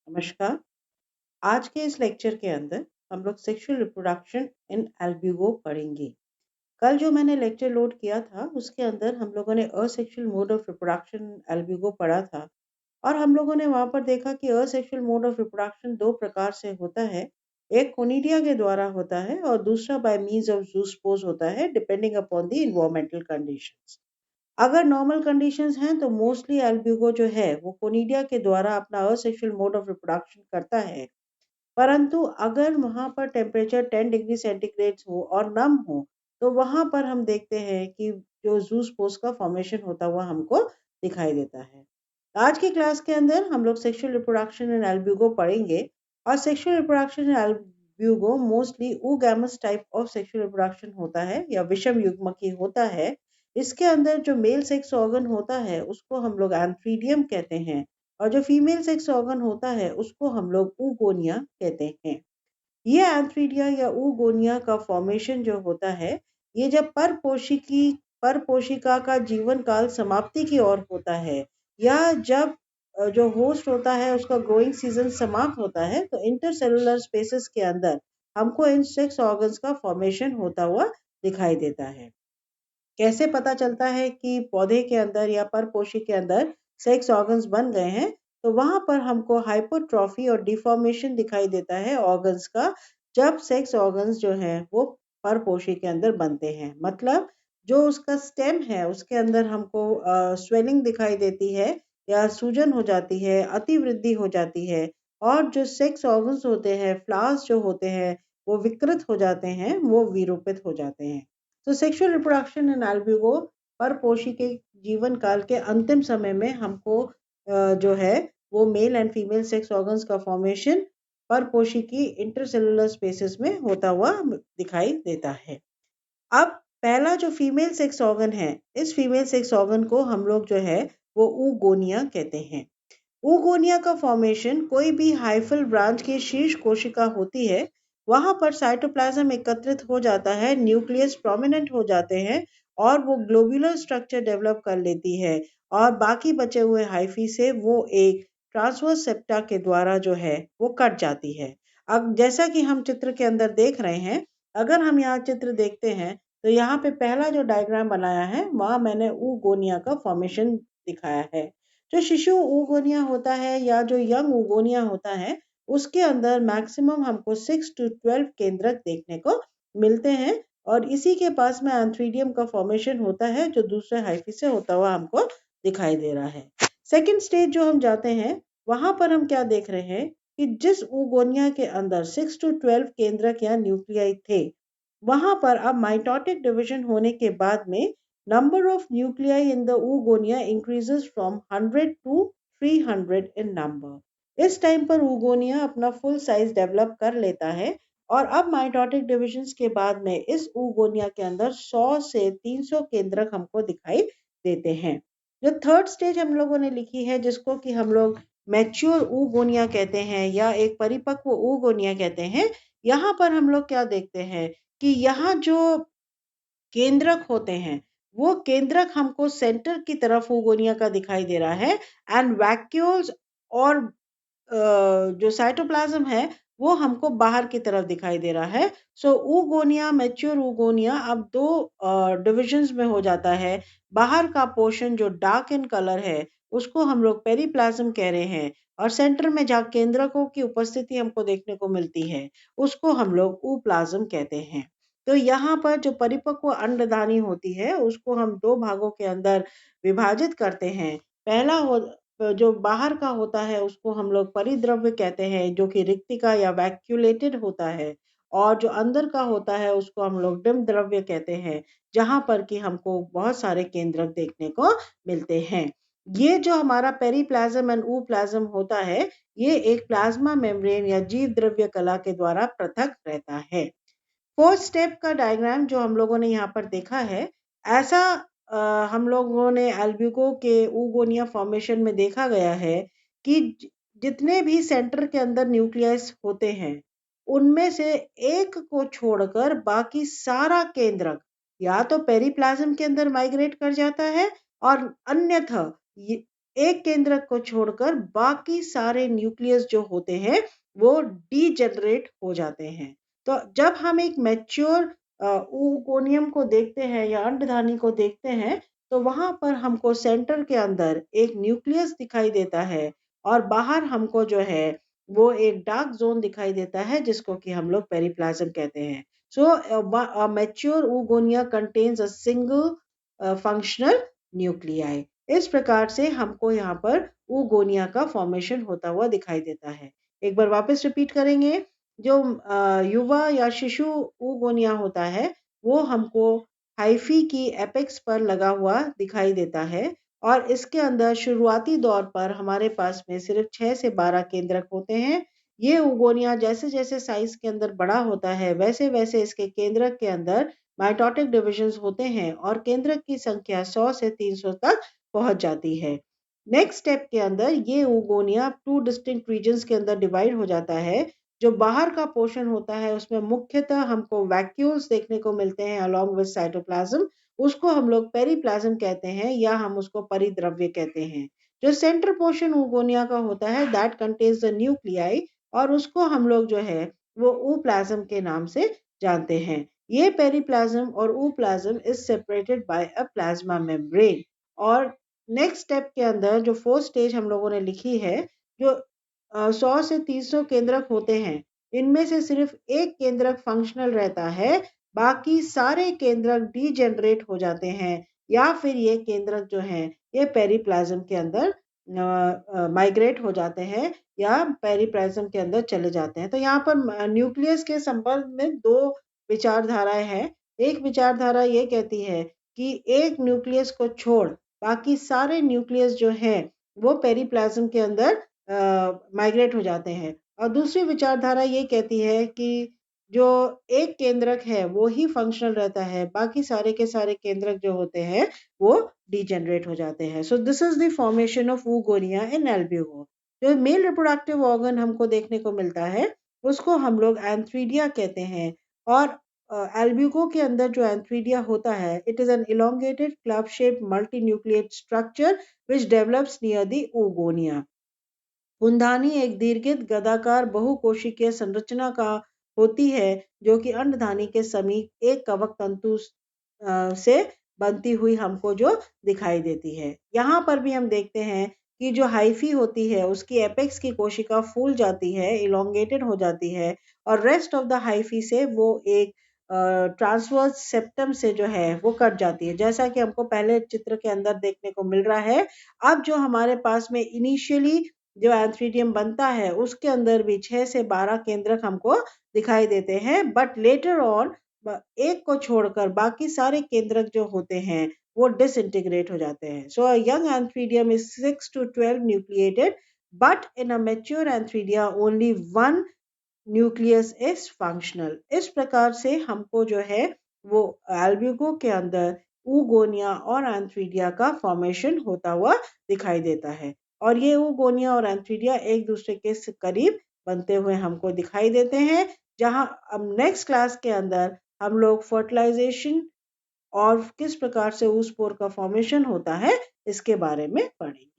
नमस्कार। आज के इस लेक्चर के अंदर हम लोग सेक्सुअल रिप्रोडक्शन इन एल्ब्यूगो पढ़ेंगे। कल जो मैंने लेक्चर लोड किया था उसके अंदर हम लोगों ने asexual mode of reproduction Albugo पढ़ा था और हम लोगों ने वहाँ पर देखा कि असेक्सुअल मोड ऑफ रिप्रोडक्शन दो प्रकार से होता है। एक कोनिडिया के द्वारा होता है और दूसरा बाय मीन्स ऑफ जूस्पोज होता है depending upon the environmental conditions. अगर नॉर्मल कंडीशंस हैं तो मोस्टली एल्ब्यूगो जो है वो कोनिडिया के द्वारा अपना असेक्सुअल मोड ऑफ रिप्रोडक्शन करता है। परंतु अगर वहाँ पर टेम्परेचर 10 डिग्री सेंटीग्रेड हो और नम हो तो वहाँ पर हम देखते हैं कि जो जूस्पोज का फॉर्मेशन होता हुआ हमको दिखाई देता है। आज की क्लास के अंदर हम लोग सेक्सुअल रिप्रोडक्शन इन एल्ब्यूगो पढ़ेंगे और sexual reproduction in Albugo mostly oogamous type of sexual reproduction होता है या विषम युग्मकी होता है। इसके अंदर जो मेल सेक्स ऑर्गन होता है उसको हम लोग एंथ्रीडियम कहते हैं और जो फीमेल सेक्स ऑर्गन होता है उसको हम लोग ऊगोनिया कहते हैं। ये एंथ्रीडिया या ऊगोनिया का फॉर्मेशन जो होता है ये जब परपोशिका का जीवन काल समाप्ति की ओर होता है या जब जो होस्ट होता है उसका ग्रोइंग सीजन समाप्त होता है तो इंटरसेलुलर स्पेसेस के अंदर हमको इन सेक्स ऑर्गन्स का फॉर्मेशन होता हुआ दिखाई देता है। कैसे पता चलता है कि पौधे के अंदर या परपोषी के अंदर सेक्स ऑर्गन्स बन गए हैं? तो वहां पर हमको हाइपोट्रॉफी और डिफॉर्मेशन दिखाई देता है ऑर्गन्स का जब सेक्स ऑर्गन्स जो हैं वो परपोषी के अंदर बनते हैं। मतलब जो उसका स्टेम है उसके अंदर हमको स्वेलिंग दिखाई देती है या सूजन हो जाती है, अतिवृद्धि हो जाती है और जो सेक्स ऑर्गन्स होते हैं, फ्लावर्स जो होते हैं वो विकृत हो जाते हैं, वो विरूपित हो जाते हैं। तो सेक्सुअल रिप्रोडक्शन इन एल्ब्यूगो परपोषी के जीवन काल के अंतिम समय में हमको जो है वो male and female sex organs का फॉर्मेशन परपोषी की इंटरसेलुलर स्पेसेस में होता हुआ दिखाई देता है। अब पहला जो फीमेल सेक्स ऑर्गन है, इस फीमेल सेक्स ऑर्गन को हम लोग जो है वो ऊगोनिया कहते हैं। ऊगोनिया का फॉर्मेशन कोई भी हाइफल ब्रांच की शीर्ष कोशिका होती है वहां पर साइटोप्लाज्म एकत्रित हो जाता है, न्यूक्लियस प्रोमिनेंट हो जाते हैं और वो ग्लोब्यूलर स्ट्रक्चर डेवलप कर लेती है और बाकी बचे हुए हाइफी से वो एक ट्रांसवर्स सेप्टा के द्वारा जो है वो कट जाती है। अब जैसा कि हम चित्र के अंदर देख रहे हैं, अगर हम यहाँ चित्र देखते हैं तो यहाँ पे पहला जो डायग्राम बनाया है वहाँ मैंने ऊगोनिया का फॉर्मेशन दिखाया है। जो शिशु ऊगोनिया होता है या जो यंग ऊगोनिया होता है उसके अंदर मैक्सिमम हमको 6 to 12 केंद्रक देखने को मिलते हैं और इसी के पास में एंथ्रीडियम का फॉर्मेशन होता है जो दूसरे हाइफी से होता हुआ हमको दिखाई दे रहा है। सेकेंड स्टेज जो हम जाते हैं वहां पर हम क्या देख रहे हैं कि जिस ऊगोनिया के अंदर 6 to 12 केंद्रक या न्यूक्लियाई थे वहां पर अब माइटोटिक डिवीजन होने के बाद में number of nuclei in the oogonia increases from 100 to 300 in number। इस टाइम पर oogonia अपना फुल साइज डेवलप कर लेता है और अब माइटोटिक डिविजन्स के बाद में इस oogonia के अंदर 100 से 300 केंद्रक हमको दिखाई देते हैं। जो थर्ड स्टेज हम लोगों ने लिखी है जिसको कि हम लोग मैच्योर oogonia कहते हैं या एक परिपक्व oogonia कहते हैं, यहाँ पर हम लोग क्या देखते हैं कि यहाँ जो केंद्रक होते हैं वो केंद्रक हमको सेंटर की तरफ ऊगोनिया का दिखाई दे रहा है एंड वैक्यूल्स और जो साइटोप्लाज्म है वो हमको बाहर की तरफ दिखाई दे रहा है। सो ऊगोनिया मैच्योर ऊगोनिया अब दो डिविजन्स में हो जाता है। बाहर का पोर्शन जो डार्क इन कलर है उसको हम लोग पेरीप्लाज्म कह रहे हैं और सेंटर में जहाँ केंद्रकों की उपस्थिति हमको देखने को मिलती है उसको हम लोग ऊप्लाज्म कहते हैं। तो यहाँ पर जो परिपक्व अंडदानी होती है उसको हम दो भागों के अंदर विभाजित करते हैं। पहला जो बाहर का होता है उसको हम लोग परिद्रव्य कहते हैं जो कि रिक्तिका या वैक्यूलेटेड होता है और जो अंदर का होता है उसको हम लोग डिम द्रव्य कहते हैं जहां पर कि हमको बहुत सारे केंद्रक देखने को मिलते हैं। ये जो हमारा पेरीप्लाज्म एंड ऊप्लाज्म होता है ये एक प्लाज्मा मेम्ब्रेन या जीव द्रव्य कला के द्वारा पृथक रहता है। फोर्थ स्टेप का डायग्राम जो हम लोगों ने यहाँ पर देखा है ऐसा हम लोगों ने एल्ब्यूको के ऊगोनिया फॉर्मेशन में देखा गया है कि जितने भी सेंटर के अंदर न्यूक्लियस होते हैं उनमें से एक को छोड़कर बाकी सारा केंद्रक या तो पेरीप्लाज्म के अंदर माइग्रेट कर जाता है और अन्यथा एक केंद्रक को छोड़कर बाकी सारे न्यूक्लियस जो होते हैं वो डीजेनरेट हो जाते हैं। तो जब हम एक मैच्योर ऊगोनियम को देखते हैं या अंडधानी को देखते हैं, तो वहां पर हमको सेंटर के अंदर एक न्यूक्लियस दिखाई देता है और बाहर हमको जो है वो एक डार्क जोन दिखाई देता है जिसको कि हम लोग पेरिप्लाज्म कहते हैं। So mature oogonia contains a single functional nuclei. इस प्रकार से हमको यहाँ पर ऊगोनिया का फॉर्मेशन होता हुआ दिखाई देता है। एक बार वापस रिपीट करेंगे। जो युवा या शिशु ऊगोनिया होता है वो हमको हाइफी की एपेक्स पर लगा हुआ दिखाई देता है और इसके अंदर शुरुआती दौर पर हमारे पास में सिर्फ 6 से 12 केंद्रक होते हैं। ये ऊगोनिया जैसे जैसे साइज के अंदर बड़ा होता है वैसे वैसे इसके केंद्रक के अंदर माइटोटिक डिविजन्स होते हैं और केंद्रक की संख्या 100 से 300 तक पहुंच जाती है। नेक्स्ट स्टेप के अंदर ये ऊगोनिया 2 डिस्टिंक्ट रीजन्स के अंदर डिवाइड हो जाता है। जो बाहर का पोर्शन होता है उसमें मुख्यतः हमको वैक्यूल्स देखने को मिलते हैं अलोंग विद साइटोप्लाज्म। उसको हम लोग पेरिप्लाज्म कहते हैं या हम उसको परिद्रव्य कहते हैं। जो सेंटर पोर्शन ऊगोनिया का होता है दैट कंटेन्स द न्यूक्लियाई और उसको हम लोग जो है वो ऊप्लाज्म के नाम से जानते हैं। ये पेरिप्लाज्म और ooplasm is separated by a plasma membrane. और नेक्स्ट स्टेप के अंदर जो फोर्थ स्टेज हम लोगों ने लिखी है, जो 100 से 300 केंद्रक होते हैं, इनमें से सिर्फ एक केंद्रक फंक्शनल रहता है, बाकी सारे केंद्रक डीजेनरेट हो जाते हैं या फिर ये केंद्रक जो हैं ये पेरिप्लाज्म के अंदर माइग्रेट हो जाते हैं या पेरिप्लाज्म के अंदर चले जाते हैं। तो यहाँ पर न्यूक्लियस के संबंध में दो विचारधाराएं हैं। एक विचारधारा ये कहती है कि एक न्यूक्लियस को छोड़ बाकी सारे न्यूक्लियस जो हैं वो पेरिप्लाज्म के अंदर माइग्रेट हो जाते हैं और दूसरी विचारधारा ये कहती है कि जो एक केंद्रक है वो ही फंक्शनल रहता है, बाकी सारे के सारे केंद्रक जो होते हैं वो डीजेनरेट हो जाते हैं। So this is the formation of oogonia in Albugo. जो मेल रिप्रोडक्टिव ऑर्गन हमको देखने को मिलता है उसको हम लोग एंथ्रीडिया कहते हैं और एल्ब्यूगो के अंदर जो एंथ्रीडिया होता है it is an elongated club shaped multi nucleate structure which develops near the oogonia. कुंधानी एक दीर्घित गदाकार बहुकोशिकीय संरचना का होती है जो कि अंडधानी के समीप एक कवक तंतु से बनती हुई हमको जो दिखाई देती है। यहाँ पर भी हम देखते हैं कि जो हाइफी होती है उसकी एपेक्स की कोशिका फूल जाती है, इलोंगेटेड हो जाती है और रेस्ट ऑफ द हाइफी से वो एक ट्रांसवर्स सेप्टम से जो है वो कट जाती है, जैसा कि हमको पहले चित्र के अंदर देखने को मिल रहा है। अब जो हमारे पास में इनिशियली जो एंथ्रीडियम बनता है उसके अंदर भी 6 से 12 केंद्रक हमको दिखाई देते हैं, बट लेटर ऑन एक को छोड़कर बाकी सारे केंद्रक जो होते हैं वो डिसइंटीग्रेट हो जाते हैं। So young antheridium is 6 to 12 nucleated but in a mature antheridia only one nucleus is functional. इस प्रकार से हमको जो है वो एल्ब्यूगो के अंदर ऊगोनिया और एंथ्रीडिया का फॉर्मेशन होता हुआ दिखाई देता है और ये ऊगोनिया और एंथ्रीडिया एक दूसरे के करीब बनते हुए हमको दिखाई देते हैं। जहां अब नेक्स्ट क्लास के अंदर हम लोग फर्टिलाइजेशन और किस प्रकार से उस स्पोर का फॉर्मेशन होता है इसके बारे में पढ़ेंगे।